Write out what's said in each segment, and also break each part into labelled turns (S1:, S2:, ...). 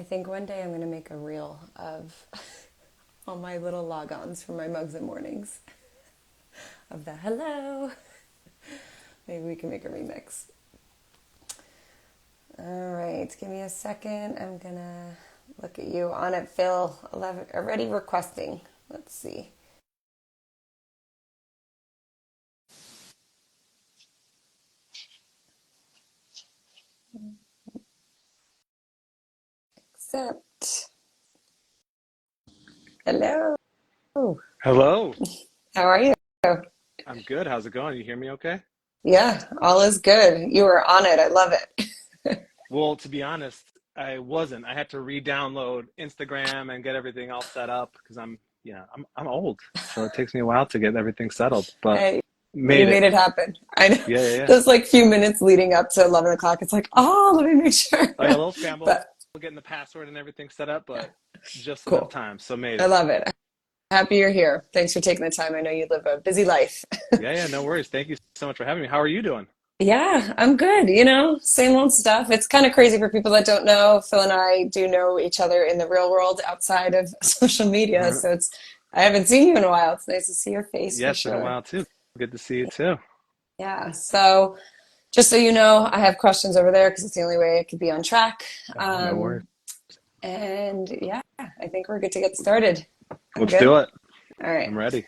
S1: I think one day I'm going to make a reel of all my little logons for my mugs and mornings of the hello. Maybe we can make a remix. All right, give me a second. I'm going to look at you on it, Phil. 11, already requesting. Let's see. Accept. Hello.
S2: Hello.
S1: How are you?
S2: I'm good. How's it going? You hear me okay?
S1: Yeah, all is good. You were on it. I love it.
S2: Well, to be honest, I wasn't. I had to re-download Instagram and get everything all set up because I'm old, so it takes me a while to get everything settled, but
S1: Hey, you
S2: made it.
S1: made it happen. I know.
S2: Yeah, yeah, yeah.
S1: Those like few minutes leading up to 11 o'clock, it's like, oh, let me make sure.
S2: Oh yeah, a little scramble
S1: But
S2: getting the password and everything set up, but just enough
S1: cool.
S2: time, so made
S1: I
S2: it.
S1: love it. Happy you're here. Thanks for taking the time. I know you live a busy life.
S2: Yeah, yeah, no worries. Thank you so much for having me. How are you doing?
S1: Yeah, I'm good. Same old stuff. It's kind of crazy for people that don't know. Phil and I do know each other in the real world outside of social media.
S2: Uh,
S1: I haven't seen you in a while. It's nice to see your face
S2: yeah,
S1: for
S2: it's been a
S1: sure.
S2: while too. Good to see you too.
S1: Yeah. So just so you know, I have questions over there because it's the only way I could be on track.
S2: No worries.
S1: Um, and yeah, I think we're good to get started. I'm
S2: Let's
S1: good.
S2: do it.
S1: All right.
S2: I'm ready.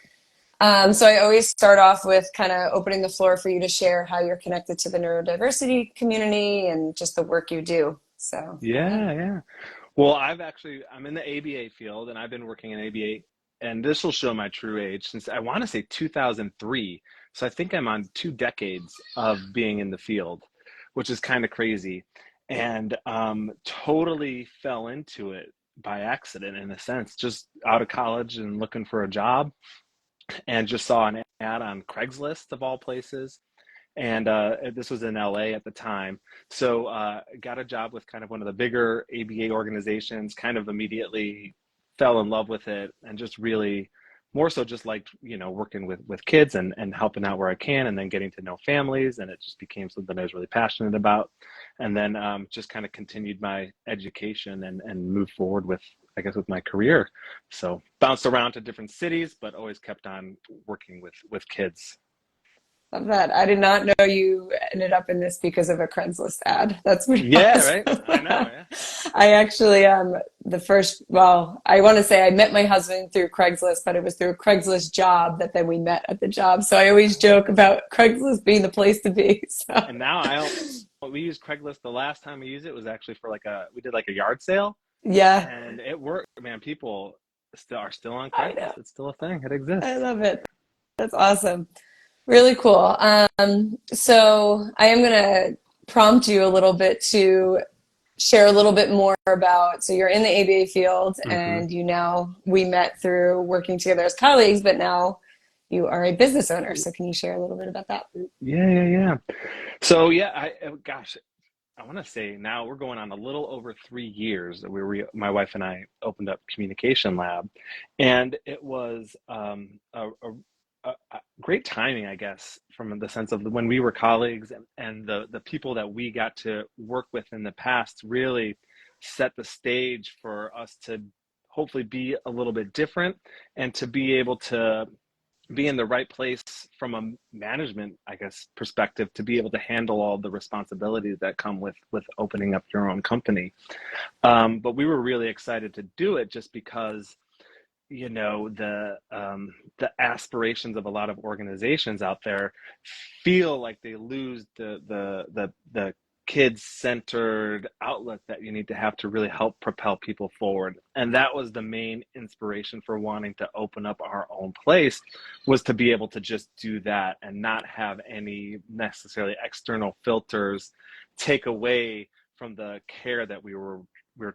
S1: So I always start off with kind of opening the floor for you to share how you're connected to the neurodiversity community and just the work you do. So go ahead.
S2: Yeah, yeah. Well, I'm in the ABA field and I've been working in ABA, and this will show my true age since I want to say 2003. So I think I'm on 2 decades of being in the field, which is kind of crazy. And totally fell into it by accident in a sense, just out of college and looking for a job, and just saw an ad on Craigslist of all places, and this was in LA at the time. So got a job with kind of one of the bigger ABA organizations, kind of immediately fell in love with it, and just really more so just liked, working with kids and helping out where I can, and then getting to know families, and it just became something I was really passionate about. And then just kind of continued my education and moved forward with, I guess, with my career. So bounced around to different cities, but always kept on working with kids.
S1: Love that. I did not know you ended up in this because of a Craigslist ad. That's pretty
S2: Yeah,
S1: awesome.
S2: right. I know. Yeah.
S1: I actually I want to say I met my husband through Craigslist, but it was through a Craigslist job that then we met at the job. So I always joke
S2: Oh.
S1: about Craigslist being the place to be. So
S2: And now we used Craigslist. The last time we used it was actually for we did like a yard sale,
S1: yeah,
S2: and it worked. Man, people still on
S1: I know.
S2: Craigslist. It's still a thing. It
S1: I
S2: exists.
S1: love it. That's awesome. Really cool. So I am going to prompt you a little bit to share a little bit more about, so you're in the ABA field
S2: Hmm.
S1: and we met through working together as colleagues, but now you are a business owner. So can you share a little bit about that?
S2: Yeah, yeah, yeah. So yeah, gosh, I want to say now we're going on a little over 3 years that my wife and I opened up Communication Lab, and it was a great timing, I guess, from the sense of when we were colleagues, and the people that we got to work with in the past really set the stage for us to hopefully be a little bit different, and to be able to be in the right place from a management, I guess, perspective, to be able to handle all the responsibilities that come with opening up your own company. But we were really excited to do it just because, the aspirations of a lot of organizations out there feel like they lose the kids centered outlet that you need to have to really help propel people forward. And that was the main inspiration for wanting to open up our own place, was to be able to just do that and not have any necessarily external filters take away from the care that we were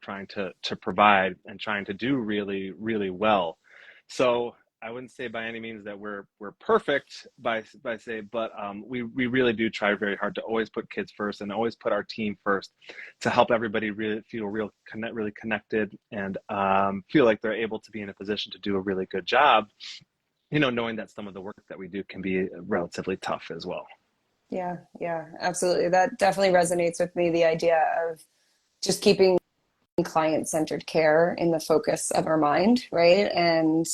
S2: trying to provide and trying to do really, really well. So I wouldn't say by any means that we're perfect by say, but we really do try very hard to always put kids first and always put our team first, to help everybody really feel really connected, and feel like they're able to be in a position to do a really good job. Knowing that some of the work that we do can be relatively tough as well.
S1: Yeah, yeah, absolutely. That definitely resonates with me. The idea of just keeping client-centered care in the focus of our mind, right? And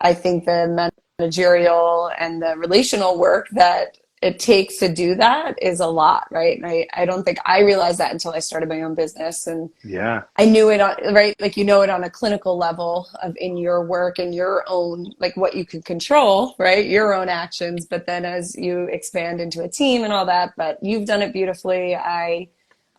S1: I think the managerial and the relational work that it takes to do that is a lot, right? And I don't think I realized that until I started my own business. And
S2: Yeah.
S1: I knew it on, right? Like, you know, it on a clinical level of in your work and your own, like what you can control, right? Your own actions. But then as you expand into a team and all that, but you've done it beautifully. I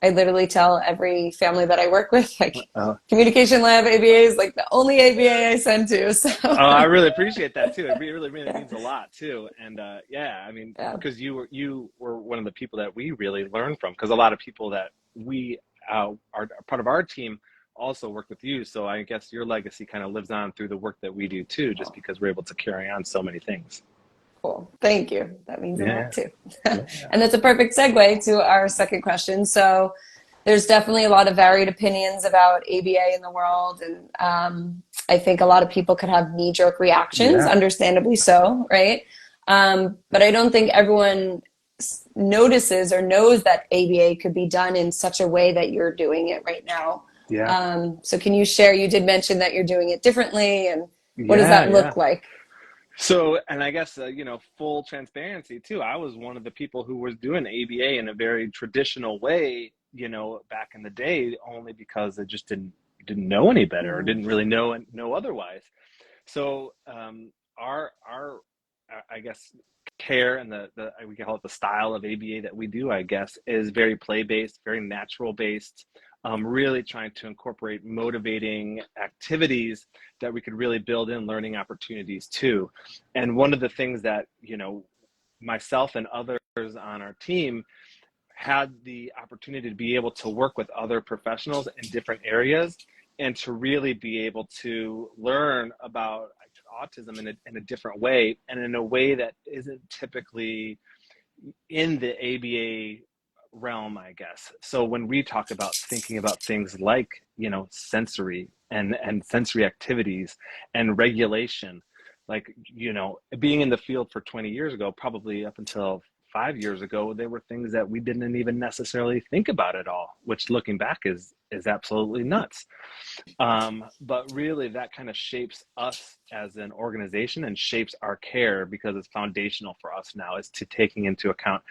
S1: literally tell every family that I work with, like,
S2: Uh,
S1: Communication Lab ABA is like the only ABA I send to. So
S2: Oh, I really appreciate that too. It really means a lot too. And yeah, I mean,
S1: yeah,
S2: because you were one of the people that we really learned from. Because a lot of people that we are part of our team also work with you. So I guess your legacy kind of lives on through the work that we do too, just because we're able to carry on so many things.
S1: cool. Thank you. That means a
S2: Yeah,
S1: lot too.
S2: yeah,
S1: And that's a perfect segue to our second question. So there's definitely a lot of varied opinions about ABA in the world. And I think a lot of people could have knee-jerk reactions,
S2: yeah,
S1: understandably so, right? But I don't think everyone notices or knows that ABA could be done in such a way that you're doing it right now.
S2: yeah,
S1: So can you share, you did mention that you're doing it differently, and what does
S2: yeah,
S1: that
S2: yeah.
S1: look like?
S2: So, and I guess, full transparency too, I was one of the people who was doing ABA in a very traditional way, back in the day, only because I just didn't know any better or
S1: Mm,
S2: didn't really know otherwise. So, our I guess care and the we call it the style of ABA that we do, I guess, is very play based, very natural based. Really trying to incorporate motivating activities that we could really build in learning opportunities too. And one of the things that myself and others on our team had the opportunity to be able to work with other professionals in different areas and to really be able to learn about autism in a different way and in a way that isn't typically in the ABA realm, I guess. So when we talk about thinking about things like, sensory and sensory activities and regulation, like, being in the field for 20 years ago, probably up until 5 years ago, there were things that we didn't even necessarily think about at all, which looking back is absolutely nuts. But really, that kind of shapes us as an organization and shapes our care because it's foundational for us now is to taking into account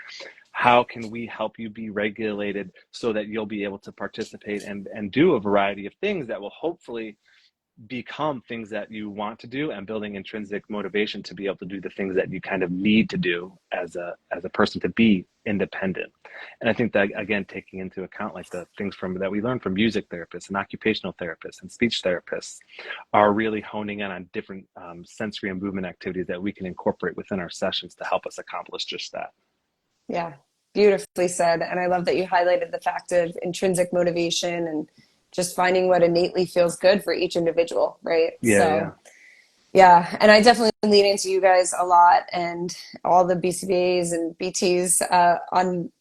S2: how can we help you be regulated so that you'll be able to participate and do a variety of things that will hopefully become things that you want to do and building intrinsic motivation to be able to do the things that you kind of need to do as a person to be independent. And I think that, again, taking into account like the things from that we learn from music therapists and occupational therapists and speech therapists are really honing in on different sensory and movement activities that we can incorporate within our sessions to help us accomplish just that.
S1: yeah, beautifully said. And I love that you highlighted the fact of intrinsic motivation and just finding what innately feels good for each individual, right?
S2: Yeah, yeah,
S1: So yeah, and I definitely lean into you guys a lot and all the BCBAs and BTs on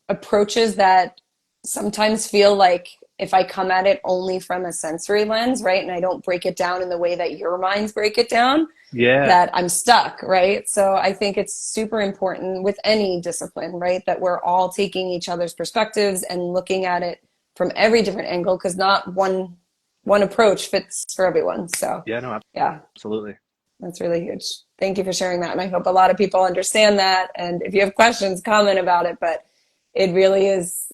S1: approaches that sometimes feel like if I come at it only from a sensory lens, right, and I don't break it down in the way that your minds break it down,
S2: yeah,
S1: that I'm stuck, right? So I think it's super important with any discipline, right, that we're all taking each other's perspectives and looking at it from every different angle because not one approach fits for everyone. So
S2: yeah. No,
S1: yeah,
S2: absolutely.
S1: that's really huge. Thank you for sharing that. And I hope a lot of people understand that. And if you have questions, comment about it. But it really is,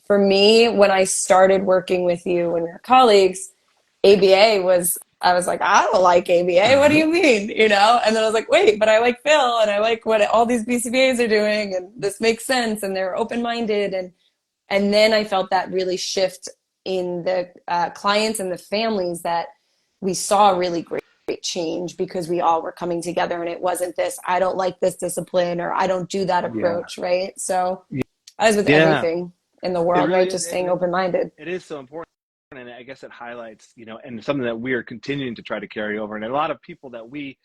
S1: for me, when I started working with you and your colleagues, ABA was, I was like, I don't like ABA. What do you mean? And then I was like, wait, but I like Phil and I like what all these BCBAs are doing. And this makes sense. And they're open-minded. And then I felt that really shift in the clients and the families that we saw a really great change because we all were coming together and it wasn't this, I don't like this discipline or I don't do that
S2: Yeah,
S1: approach, right? So as with
S2: yeah.
S1: everything in the
S2: It
S1: world,
S2: really
S1: right?
S2: is.
S1: Just staying open-minded.
S2: It is so important. And I guess it highlights, and something that we are continuing to try to carry over. And a lot of people that we,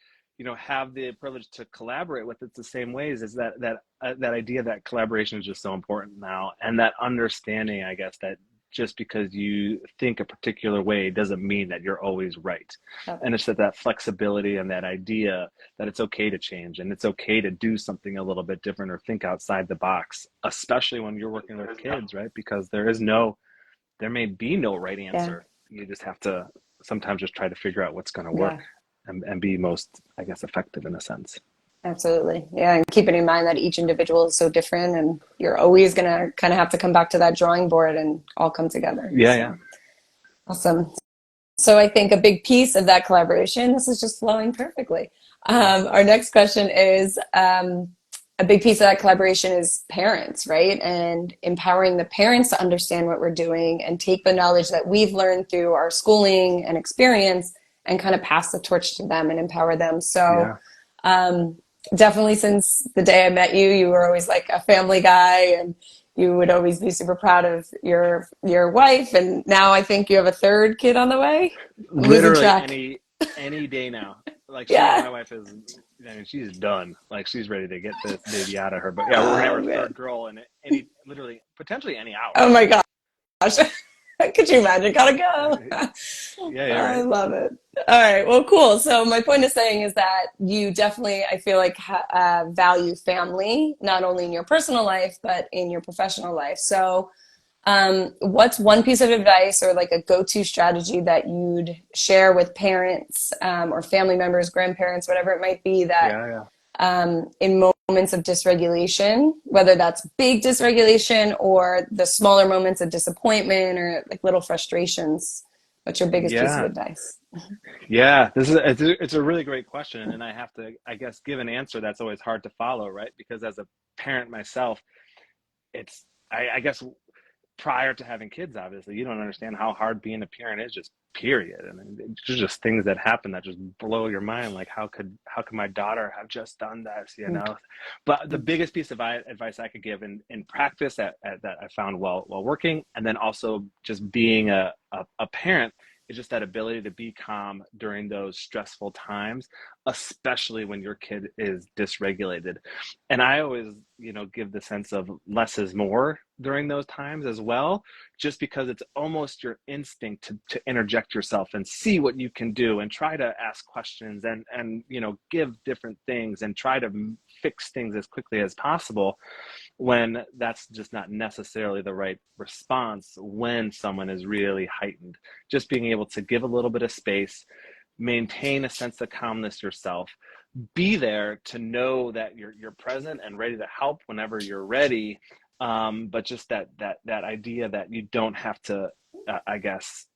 S2: have the privilege to collaborate with, it's the same ways is that idea that collaboration is just so important now. And that understanding, I guess, that just because you think a particular way doesn't mean that you're always right.
S1: Yep.
S2: And it's that flexibility and that idea that it's okay to change and it's okay to do something a little bit different or think outside the box, especially when you're working with kids, right? Because there may be no right
S1: Yeah.
S2: answer. You just have to sometimes just try to figure out what's going to work
S1: Yeah.
S2: and be most, I guess, effective in a sense.
S1: Absolutely. Yeah. And keeping in mind that each individual is so different and you're always going to kind of have to come back to that drawing board and all come together.
S2: Yeah, yeah.
S1: So awesome. So I think a big piece of that collaboration, this is just flowing perfectly. Our next question is a big piece of that collaboration is parents, right? And empowering the parents to understand what we're doing and take the knowledge that we've learned through our schooling and experience and kind of pass the torch to them and empower them. So
S2: Yeah.
S1: um, definitely since the day I met you, you were always like a family guy and you would always be super proud of your wife. And now I think you have a third kid on the way. I'm losing
S2: Literally
S1: track.
S2: any day now. Like
S1: Yeah.
S2: my wife is, I mean, she's done. Like she's ready to get this baby out of her. But yeah, we're gonna have
S1: Oh
S2: our
S1: man.
S2: third girl in any, literally, potentially any hour.
S1: Oh my gosh. Could you imagine? Gotta go.
S2: Yeah, yeah,
S1: I
S2: right.
S1: love it. All right. Well, cool. So my point of saying is that you definitely, I feel like, value family, not only in your personal life, but in your professional life. So what's one piece of advice or like a go-to strategy that you'd share with parents or family members, grandparents, whatever it might be, that
S2: Yeah, yeah.
S1: in moments of dysregulation, whether that's big dysregulation or the smaller moments of disappointment or like little frustrations? What's your biggest piece of
S2: Yeah,
S1: advice?
S2: yeah. It's a really great question, and I have to, I guess, give an answer that's always hard to follow, right? Because as a parent myself, it's I guess prior to having kids, obviously, you don't understand how hard being a parent is, just period. And there's just things that happen that just blow your mind. Like how could my daughter have just done this, you know? But the biggest piece of advice I could give in practice that I found while working, and then also just being a parent, is just that ability to be calm during those stressful times, especially when your kid is dysregulated. And I always, give the sense of less is more during those times as well, just because it's almost your instinct to interject yourself and see what you can do and try to ask questions and give different things and try to fix things as quickly as possible, when that's just not necessarily the right response when someone is really heightened. Just being able to give a little bit of space, maintain a sense of calmness yourself, be there to know that you're present and ready to help whenever you're ready. But just that idea that you don't have to, I guess,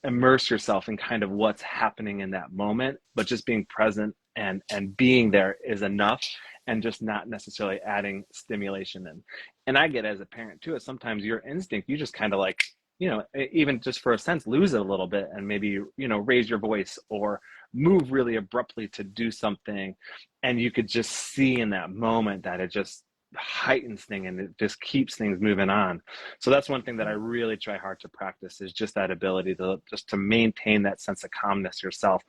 S2: immerse yourself in kind of what's happening in that moment, but just being present and being there is enough, and just not necessarily adding stimulation in. And I get, as a parent too, is sometimes your instinct, you just kind of like, even just for a sense, lose it a little bit and maybe, raise your voice or move really abruptly to do something. And you could just see in that moment that it just heightens things and it just keeps things moving on. So that's one thing that I really try hard to practice, is just that ability to maintain that sense of calmness yourself.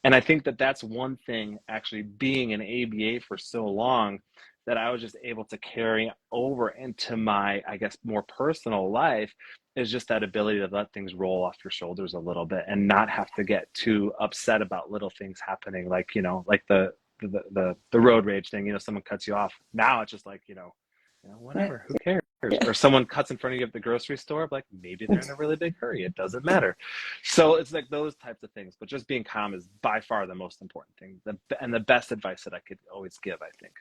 S2: And I think that that's one thing, actually, being an ABA for so long, that I was just able to carry over into my, I guess, more personal life, is just that ability to let things roll off your shoulders a little bit and not have to get too upset about little things happening, like, like the road rage thing, someone cuts you off. Now it's just like,
S1: Yeah.
S2: whatever, who cares? Or someone cuts in front of you at the grocery store, like maybe they're in a really big hurry. It doesn't matter. So it's like those types of things. But just being calm is by far the most important thing, and the best advice that I could always give, I think.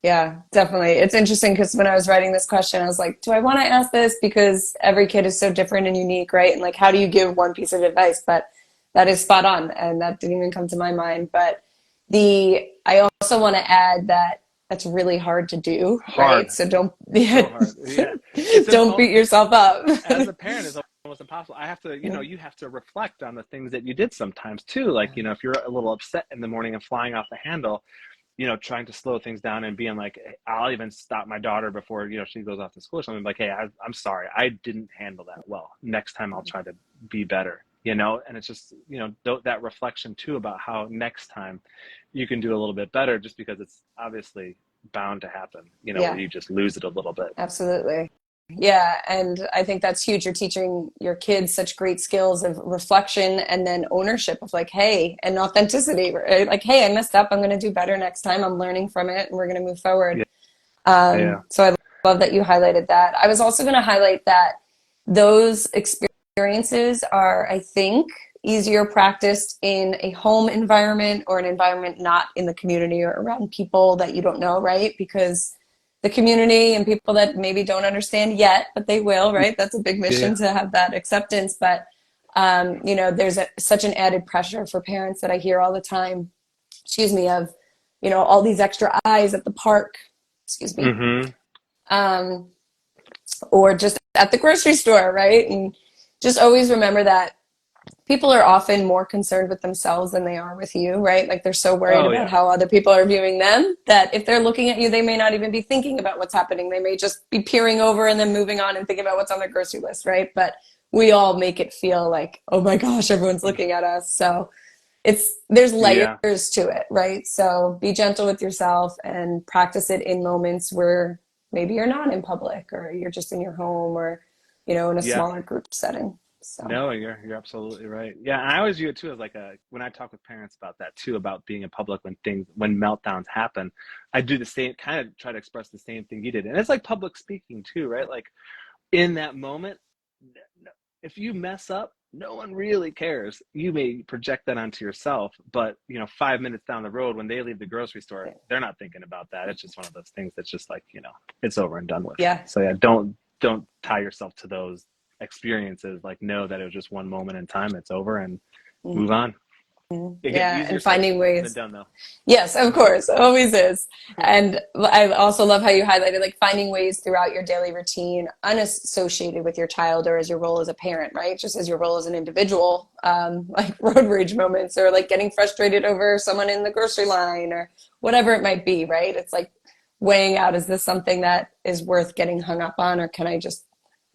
S1: Yeah, definitely. It's interesting because when I was writing this question, I was like, do I want to ask this? Because every kid is so different and unique, right? And like, how do you give one piece of advice? But that is spot on. And that didn't even come to my mind. But I also want to add that that's really hard to do,
S2: Hard.
S1: right? So don't,
S2: So hard. Yeah. It's
S1: don't beat yourself up.
S2: as a parent, it's almost impossible. I have to, you have to reflect on the things that you did sometimes too. Like, if you're a little upset in the morning and flying off the handle, trying to slow things down and being like, hey, I'll even stop my daughter before, she goes off to school or something, like, hey, I'm sorry, I didn't handle that well. Next time I'll try to be better, and it's just, that reflection too about how next time you can do a little bit better, just because it's obviously bound to happen, where
S1: Yeah,
S2: you just lose it a little bit.
S1: absolutely. Yeah, and I think that's huge. You're teaching your kids such great skills of reflection and then ownership of like, hey, and authenticity, right? Like, hey, I messed up. I'm going to do better next time. I'm learning from it and we're going to move forward.
S2: Yeah. Yeah.
S1: So I love that you highlighted that. I was also going to highlight that those experiences are, I think, easier practiced in a home environment or an environment not in the community or around people that you don't know, right? Because the community and people that maybe don't understand yet, but they will, right? That's a big mission
S2: Yeah.
S1: to have that acceptance. But, there's such an added pressure for parents that I hear all the time, excuse me, of, all these extra eyes at the park, excuse me,
S2: Mm-hmm.
S1: um, or just at the grocery store, right? And just always remember that people are often more concerned with themselves than they are with you, right? Like they're so worried
S2: Oh
S1: about
S2: yeah.
S1: how other people are viewing them that if they're looking at you, they may not even be thinking about what's happening. They may just be peering over and then moving on and thinking about what's on their grocery list, right? But we all make it feel like, oh my gosh, everyone's looking at us. So there's
S2: Yeah.
S1: layers to it, right? So be gentle with yourself and practice it in moments where maybe you're not in public or you're just in your home or, in a
S2: Yeah.
S1: smaller group setting. So
S2: No, you're absolutely right. Yeah, and I always view it too as like when I talk with parents about that too, about being in public when meltdowns happen, I do the same, kind of try to express the same thing you did. And it's like public speaking too, right? Like in that moment, if you mess up, no one really cares. You may project that onto yourself, but 5 minutes down the road when they leave the grocery store, they're not thinking about that. It's just one of those things that's just like, it's over and done with.
S1: yeah.
S2: So yeah, don't tie yourself to those experiences. Like know that it was just one moment in time, it's over and
S1: Mm-hmm.
S2: move on. Again,
S1: Yeah,
S2: easier
S1: and
S2: said
S1: finding
S2: than
S1: ways.
S2: done though.
S1: Yes, of course, always is. And I also love how you highlighted like finding ways throughout your daily routine unassociated with your child or as your role as a parent, right? Just as your role as an individual, like road rage moments or like getting frustrated over someone in the grocery line or whatever it might be, right? It's like weighing out, is this something that is worth getting hung up on or can I just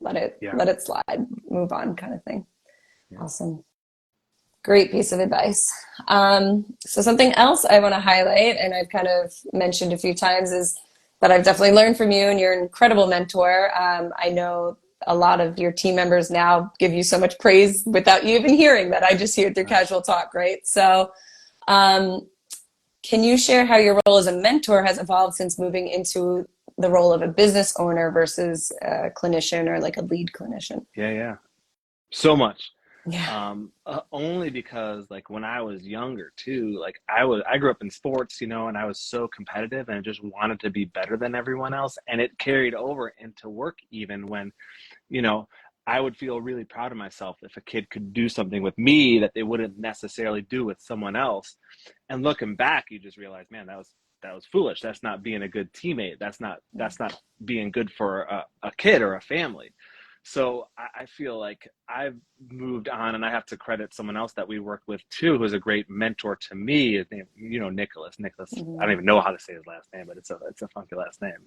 S2: Yeah.
S1: let it slide, move on kind of thing.
S2: Yeah.
S1: Awesome. Great piece of advice. So something else I want to highlight, and I've kind of mentioned a few times, is that I've definitely learned from you, and you're an incredible mentor. I know a lot of your team members now give you so much praise without you even hearing that. I just hear it through
S2: Nice.
S1: casual talk, right? So, um, can you share how your role as a mentor has evolved since moving into the role of a business owner versus a clinician or like a lead clinician?
S2: Yeah, yeah. So much.
S1: Yeah.
S2: Only because like when I was younger too, like I grew up in sports, and I was so competitive and I just wanted to be better than everyone else. And it carried over into work even when, you know, I would feel really proud of myself if a kid could do something with me that they wouldn't necessarily do with someone else. And looking back, you just realize, man, that was foolish. That's not being a good teammate. That's not being good for a kid or a family. So I feel like I've moved on, and I have to credit someone else that we worked with too, who's a great mentor to me. His name, Nicholas. Nicholas. I don't
S1: Mhm.
S2: even know how to say his last name, but it's a funky last name.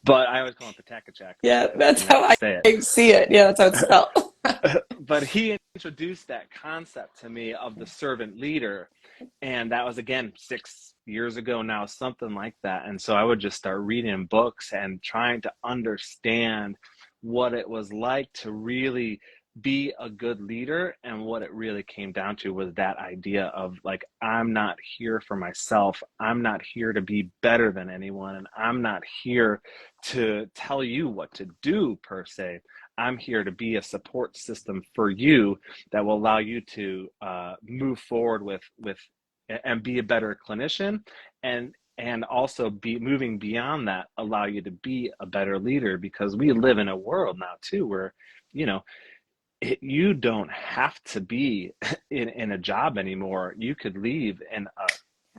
S2: But I always call him Patakachak
S1: Yeah,
S2: because I
S1: that's
S2: can
S1: how
S2: never say
S1: I see it. Yeah, that's how it's
S2: it.
S1: spelled.
S2: But he introduced that concept to me of the servant leader, and that was again 6 years ago now, something like that. And so I would just start reading books and trying to understand what it was like to really be a good leader. And what it really came down to was that idea of like, I'm not here for myself, I'm not here to be better than anyone, and I'm not here to tell you what to do per se. I'm here to be a support system for you that will allow you to move forward with and be a better clinician, and also be moving beyond that, allow you to be a better leader, because we live in a world now too where you know you don't have to be in a job anymore. You could leave in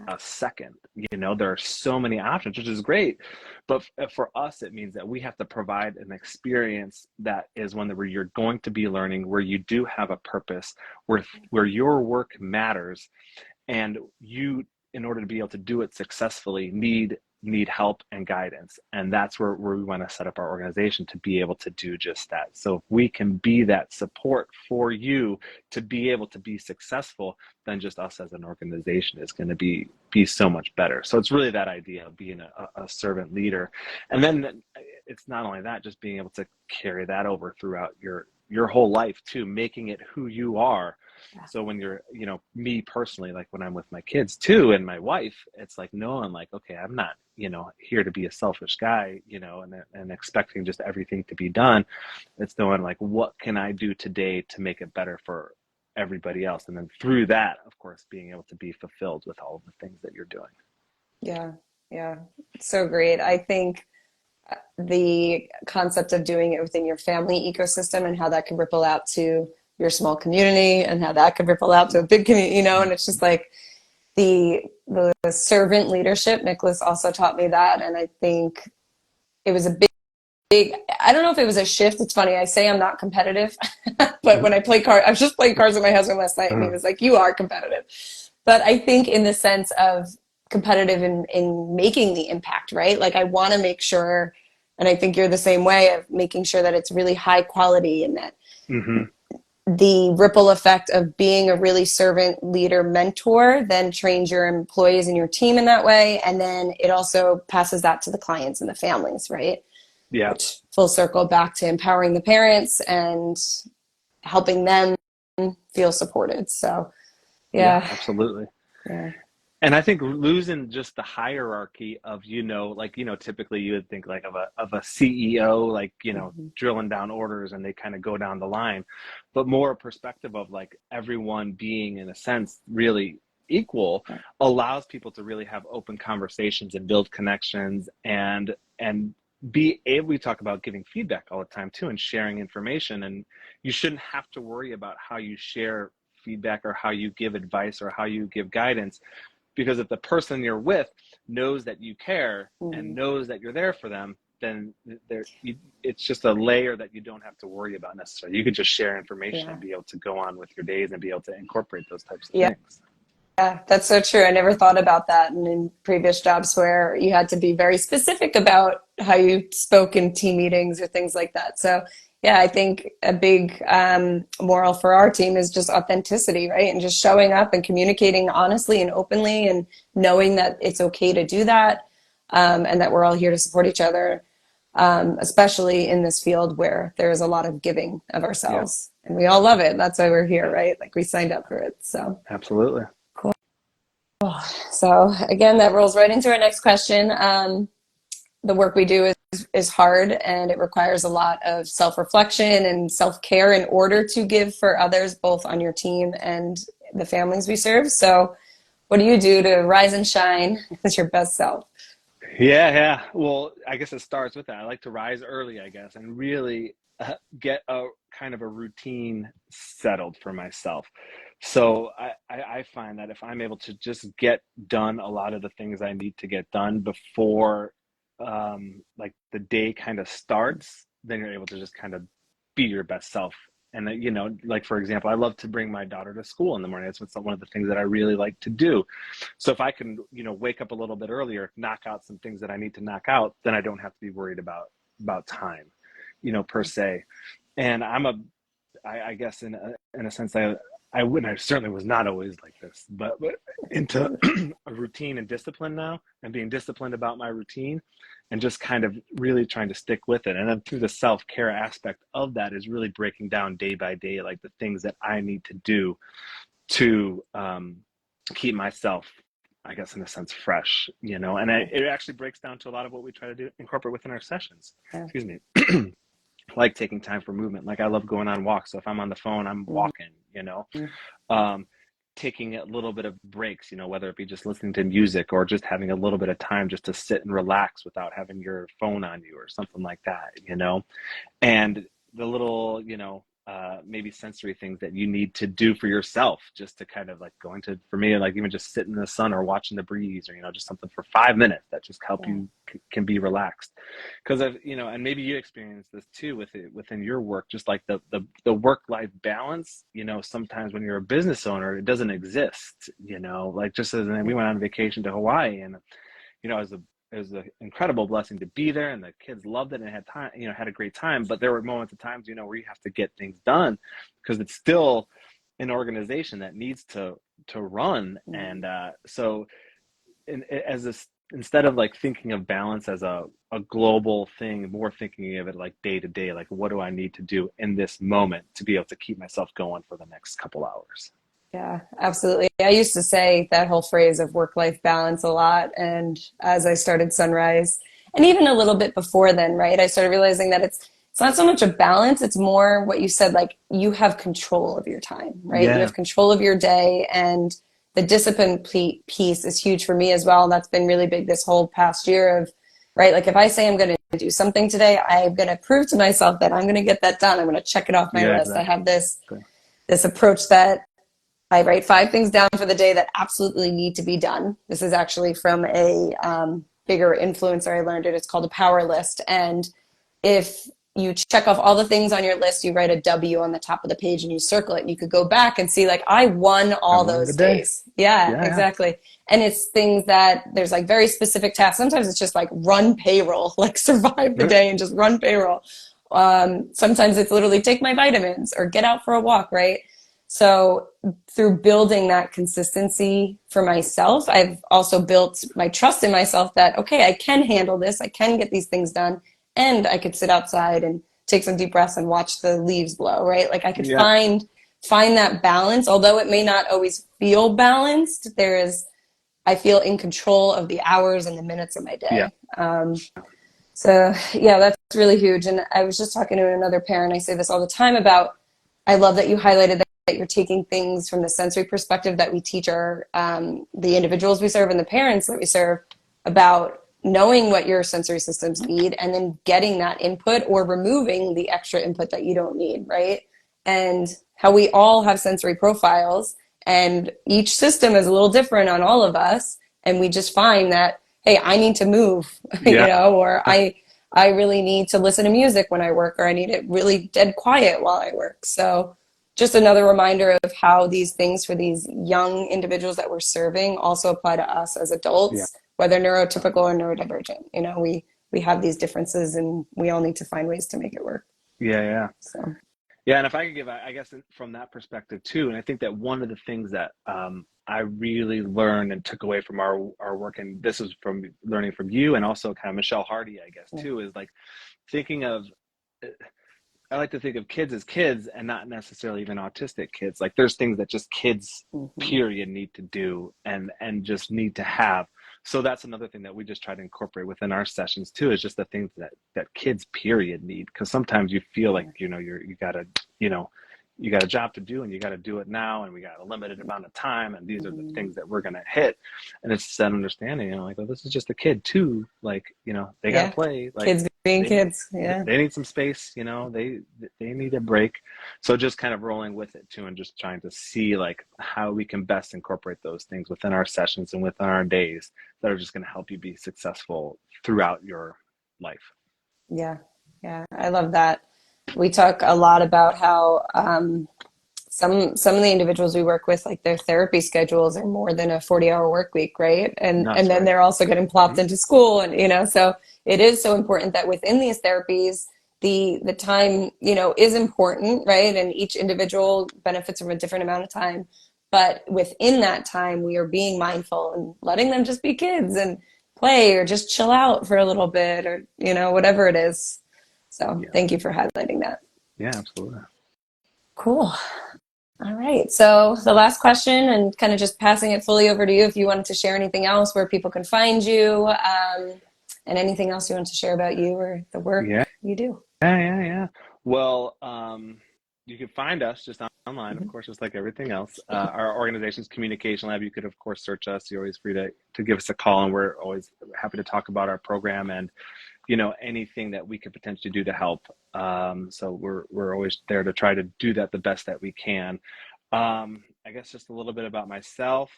S2: a second. There are so many options, which is great. But for us, it means that we have to provide an experience that is one where you're going to be learning, where you do have a purpose, where your work matters, and you, in order to be able to do it successfully, need help and guidance. And that's where we want to set up our organization to be able to do just that. So if we can be that support for you to be able to be successful, then just us as an organization is going to be so much better. So it's really that idea of being a servant leader. And then it's not only that, just being able to carry that over throughout your your whole life too, making it who you are.
S1: Yeah.
S2: So when you're, me personally, like when I'm with my kids too and my wife, it's like knowing like, okay, I'm not, here to be a selfish guy, and expecting just everything to be done. It's knowing like, what can I do today to make it better for everybody else? And then through that, of course, being able to be fulfilled with all of the things that you're doing.
S1: Yeah. Yeah. So great. I think the concept of doing it within your family ecosystem and how that could ripple out to your small community and how that could ripple out to a big community, and it's just like the servant leadership. Nicholas also taught me that. And I think it was a big, I don't know if it was a shift. It's funny. I say I'm not competitive, but when I play cards, I was just playing cards with my husband last night and he was like, you are competitive. But I think in the sense of competitive in making the impact, right? Like I want to make sure, and I think you're the same way, of making sure that it's really high quality and that
S2: Mm-hmm.
S1: the ripple effect of being a really servant leader mentor then trains your employees and your team in that way. And then it also passes that to the clients and the families, right?
S2: Yeah.
S1: Which full circle back to empowering the parents and helping them feel supported. So
S2: Yeah,
S1: yeah.
S2: absolutely.
S1: Yeah.
S2: And I think losing just the hierarchy of, like, typically you would think like of a CEO, like,
S1: Mm-hmm.
S2: drilling down orders and they kind of go down the line, but more a perspective of like everyone being in a sense really equal
S1: Yeah.
S2: allows people to really have open conversations and build connections and be able, we talk about giving feedback all the time too and sharing information, and you shouldn't have to worry about how you share feedback or how you give advice or how you give guidance, because if the person you're with knows that you care and
S1: Mm-hmm.
S2: knows that you're there for them, then it's just a layer that you don't have to worry about necessarily. You could just share information
S1: Yeah.
S2: and be able to go on with your days and be able to incorporate those types of
S1: Yeah.
S2: things.
S1: Yeah, that's so true. I never thought about that. And in previous jobs where you had to be very specific about how you spoke in team meetings or things like that. So yeah, I think a big moral for our team is just authenticity, right? And just showing up and communicating honestly and openly and knowing that it's okay to do that, and that we're all here to support each other, especially in this field where there is a lot of giving of
S2: Yeah,
S1: ourselves. And we all love it. That's why we're here, right? Like we signed up for it. So
S2: absolutely.
S1: cool. So again, that rolls right into our next question. The work we do is hard and it requires a lot of self-reflection and self-care in order to give for others, both on your team and the families we serve. So what do you do to rise and shine as your best self?
S2: Yeah. Well, I guess it starts with that. I like to rise early, I guess, and really get a kind of a routine settled for myself. So I find that if I'm able to just get done a lot of the things I need to get done before like the day kind of starts, then you're able to just kind of be your best self. And like for example, I love to bring my daughter to school in the morning. It's one of the things that I really like to do. So if I can, wake up a little bit earlier, knock out some things that I need to knock out, then I don't have to be worried about time, per se. And I guess in a sense, I wouldn't, I certainly was not always like this, but into a routine and discipline now, and being disciplined about my routine and just kind of really trying to stick with it. And then through the self-care aspect of that is really breaking down day by day, like the things that I need to do to keep myself, I guess, in a sense, fresh, and it actually breaks down to a lot of what we try to do, incorporate within our sessions.
S1: Yeah.
S2: Excuse me. Like taking time for movement. Like I love going on walks. So if I'm on the phone, I'm walking, um, taking a little bit of breaks, whether it be just listening to music or just having a little bit of time just to sit and relax without having your phone on you or something like that, and the little, maybe sensory things that you need to do for yourself, just to kind of like going to, for me, like even just sitting in the sun or watching the breeze, or, just something for 5 minutes that just help
S1: Yeah.
S2: you can be relaxed. Because I've, and maybe you experience this too within your work, just like the work-life balance, sometimes when you're a business owner, it doesn't exist, like just as we went on vacation to Hawaii, and, it was an incredible blessing to be there, and the kids loved it and had time, had a great time. But there were moments of times, where you have to get things done because it's still an organization that needs to run. And so as instead of like thinking of balance as a global thing, more thinking of it like day to day, like what do I need to do in this moment to be able to keep myself going for the next couple hours.
S1: Yeah, absolutely. I used to say that whole phrase of work-life balance a lot. And as I started Sunrise, and even a little bit before then, right, I started realizing that it's not so much a balance, it's more what you said, like you have control of your time, right? You
S2: Yeah.
S1: have control of your day, and the discipline piece is huge for me as well. And that's been really big this whole past year of, right, like if I say I'm going to do something today, I'm going to prove to myself that I'm going to get that done. I'm going to check it off my
S2: Yeah,
S1: list. I
S2: exactly.
S1: have this approach that I write 5 things down for the day that absolutely need to be done. This is actually from a bigger influencer. I learned it. It's called a power list. And if you check off all the things on your list, you write a W on the top of the page and you circle it. And you could go back and see, like, I won
S2: I
S1: all
S2: won the
S1: those
S2: day.
S1: days. Yeah,
S2: Yeah, yeah.
S1: exactly. And it's things that there's like very specific tasks. Sometimes it's just like run payroll, like survive the day and just run payroll. Sometimes it's literally take my vitamins or get out for a walk, right? So through building that consistency for myself, I've also built my trust in myself that, okay, I can handle this. I can get these things done. And I could sit outside and take some deep breaths and watch the leaves blow, right? Like I could
S2: Yeah.
S1: find that balance, although it may not always feel balanced. I feel in control of the hours and the minutes of my
S2: Yeah.
S1: day. So yeah, that's really huge. And I was just talking to another parent. I say this all the time about, I love that you highlighted that you're taking things from the sensory perspective that we teach our the individuals we serve and the parents that we serve about knowing what your sensory systems need and then getting that input or removing the extra input that you don't need, right? And how we all have sensory profiles and each system is a little different on all of us. And we just find that, hey, I need to move,
S2: Yeah.
S1: or I really need to listen to music when I work, or I need it really dead quiet while I work. So just another reminder of how these things for these young individuals that we're serving also apply to us as
S2: Yeah.
S1: adults, whether neurotypical or neurodivergent. We have these differences and we all need to find ways to make it work.
S2: Yeah. Yeah.
S1: So
S2: Yeah, and if I could give, I guess, from that perspective too, and I think that one of the things that I really learned and took away from our work, and this is from learning from you and also kind of Michelle Hardy, I guess,
S1: yeah.
S2: too, is like thinking of, I like to think of kids as kids and not necessarily even autistic kids. Like there's things that just kids,
S1: Mm-hmm.
S2: period, need to do and just need to have. So that's another thing that we just try to incorporate within our sessions too, is just the things that kids, period, need. Because sometimes you feel like,
S1: Yeah.
S2: you gotta, you know, you got a job to do and you got to do it now, and we got a limited amount of time, and these are the
S1: Mm-hmm.
S2: things that we're going to hit. And it's that understanding, like, oh, this is just a kid too, like, they got to
S1: Yeah.
S2: play, like
S1: Kids being
S2: they
S1: kids. Yeah.
S2: they need some space, they need a break. So just kind of rolling with it too, and just trying to see like how we can best incorporate those things within our sessions and within our days that are just going to help you be successful throughout your life.
S1: Yeah. Yeah. I love that. We talk a lot about how some of the individuals we work with, like their therapy schedules are more than a 40-hour work week, right? And
S2: That's
S1: then
S2: right.
S1: they're also getting plopped
S2: Hmm.
S1: into school, and so it is so important that within these therapies, the time, is important, right? And each individual benefits from a different amount of time. But within that time, we are being mindful and letting them just be kids and play or just chill out for a little bit or, whatever it is. So
S2: Yeah.
S1: thank you for highlighting that.
S2: Yeah, absolutely.
S1: Cool. All right. So the last question, and kind of just passing it fully over to you if you wanted to share anything else where people can find you, and anything else you want to share about you or the work
S2: Yeah.
S1: you do.
S2: Yeah. Well, you can find us just online, of
S1: Mhm.
S2: course, just like everything else. Our organization's Communication Lab. You could, of course, search us. You're always free to give us a call, and we're always happy to talk about our program and anything that we could potentially do to help. So we're always there to try to do that the best that we can. I guess just a little bit about myself.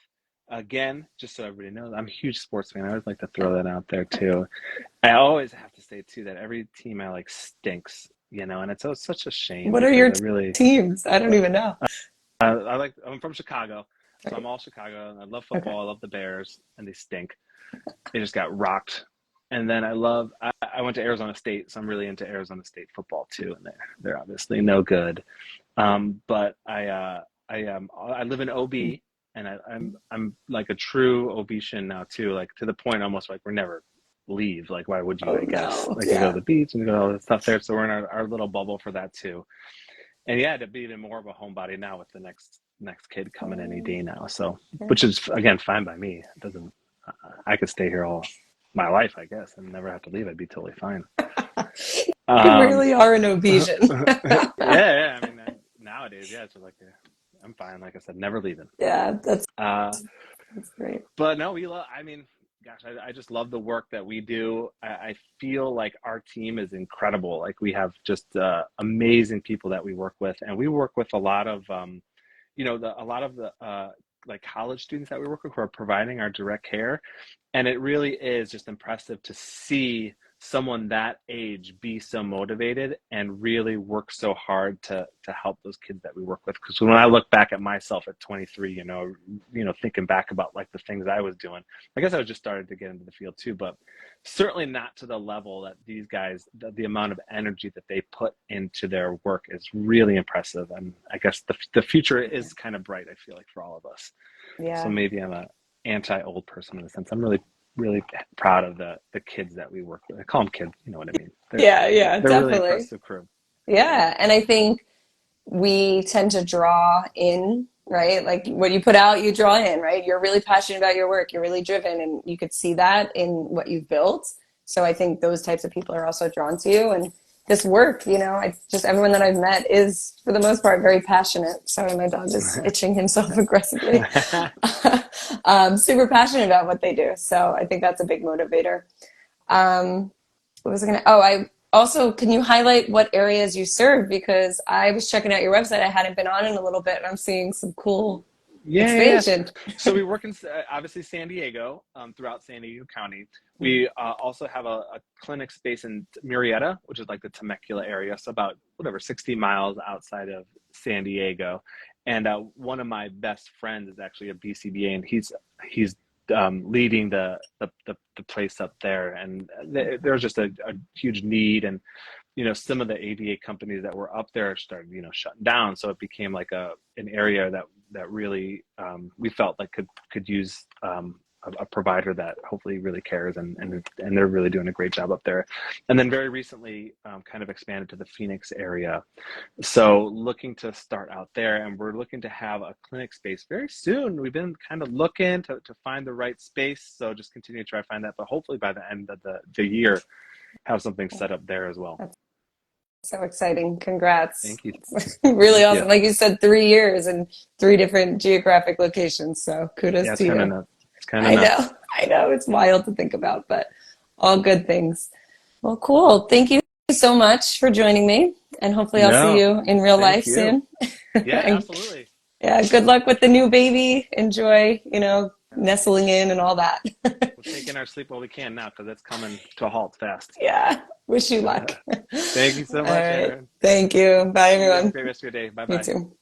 S2: Again, just so everybody knows, I'm a huge sports fan. I always like to throw that out there too. I always have to say too that every team I like stinks, and it's such a shame
S1: What are
S2: because
S1: your
S2: I really
S1: teams? I don't even know.
S2: I'm from Chicago, so I'm
S1: Right.
S2: all Chicago. And I love
S1: Okay.
S2: football. I love the Bears, and they stink. They just got rocked. And then I went to Arizona State, so I'm really into Arizona State football too, and they're obviously no good. But I live in OB, And I'm like a true Obesian now too, like to the point almost like we're never leave. Like, why would you,
S1: Oh
S2: I guess?
S1: no.
S2: Like, we go to
S1: Yeah.
S2: the beach and we go to all this stuff there. So we're in our little bubble for that too. And yeah, to be even more of a homebody now with the next kid coming any day now. So,
S1: Yeah.
S2: which is again fine by me. It doesn't. I could stay here all my life, I guess, and never have to leave. I'd be totally fine.
S1: You
S2: Um,
S1: really are an Obesian.
S2: yeah, yeah. I mean, nowadays, yeah, it's just like I'm fine. Like I said, never leaving.
S1: Yeah,
S2: Uh,
S1: that's great.
S2: but no, we love. I mean, gosh, I just love the work that we do. I feel like our team is incredible. Like we have just amazing people that we work with, and we work with a lot of, a lot of the like college students that we work with who are providing our direct care, and it really is just impressive to see someone that age be so motivated and really work so hard to help those kids that we work with. Because when I look back at myself at 23, thinking back about like the things I was doing, I guess I was just started to get into the field too, but certainly not to the level that these guys, the amount of energy that they put into their work is really impressive. And I guess the future is kind of bright, I feel like, for all of us. So
S1: Yeah.
S2: maybe I'm a anti-old person in a sense. I'm really proud of the kids that we work with. I call them kids, you know what I mean?
S1: Yeah,
S2: They're really
S1: definitely.
S2: impressive crew.
S1: Yeah. And I think we tend to draw in, right? Like what you put out, you draw in, right? You're really passionate about your work. You're really driven, and you could see that in what you've built. So I think those types of people are also drawn to you. And this work, everyone that I've met is, for the most part, very passionate. Sorry, my dog is itching himself aggressively. Super passionate about what they do. So I think that's a big motivator. What was I going to? Oh, I also, can you highlight what areas you serve? Because I was checking out your website. I hadn't been on in a little bit, and I'm seeing some cool
S2: Yeah.
S1: expansion.
S2: So we work in obviously San Diego, throughout San Diego County. We also have a clinic space in Murrieta, which is like the Temecula area, so about 60 miles outside of San Diego. And one of my best friends is actually a BCBA, and he's leading the place up there. And there's just a huge need, and some of the ABA companies that were up there started, shutting down. So it became like an area that really we felt like could use a provider that hopefully really cares, and they're really doing a great job up there. And then very recently kind of expanded to the Phoenix area. So looking to start out there, and we're looking to have a clinic space very soon. We've been kind of looking to find the right space. So just continue to try to find that, but hopefully by the end of the year, have something set up there as well.
S1: That's so exciting. Congrats.
S2: Thank you.
S1: Really
S2: Thank
S1: awesome.
S2: you.
S1: Like you said, 3 years and 3 different geographic locations. So kudos
S2: Yeah, it's
S1: to
S2: kind of
S1: you.
S2: nuts. It's kind of nuts.
S1: I know. It's wild to think about, but all good things. Well, cool. Thank you so much for joining me. And hopefully I'll see
S2: No,
S1: you in real life
S2: thank you.
S1: soon.
S2: Yeah,
S1: And
S2: absolutely.
S1: yeah, good luck with the new baby. Enjoy, nestling in and all that.
S2: We're taking our sleep while we can now because it's coming to a halt fast.
S1: Yeah. Wish you luck.
S2: Thank you so
S1: All
S2: much,
S1: right.
S2: Erin.
S1: Thank you. Bye,
S2: You have a
S1: everyone.
S2: great rest of your day. Bye
S1: You
S2: bye.
S1: too.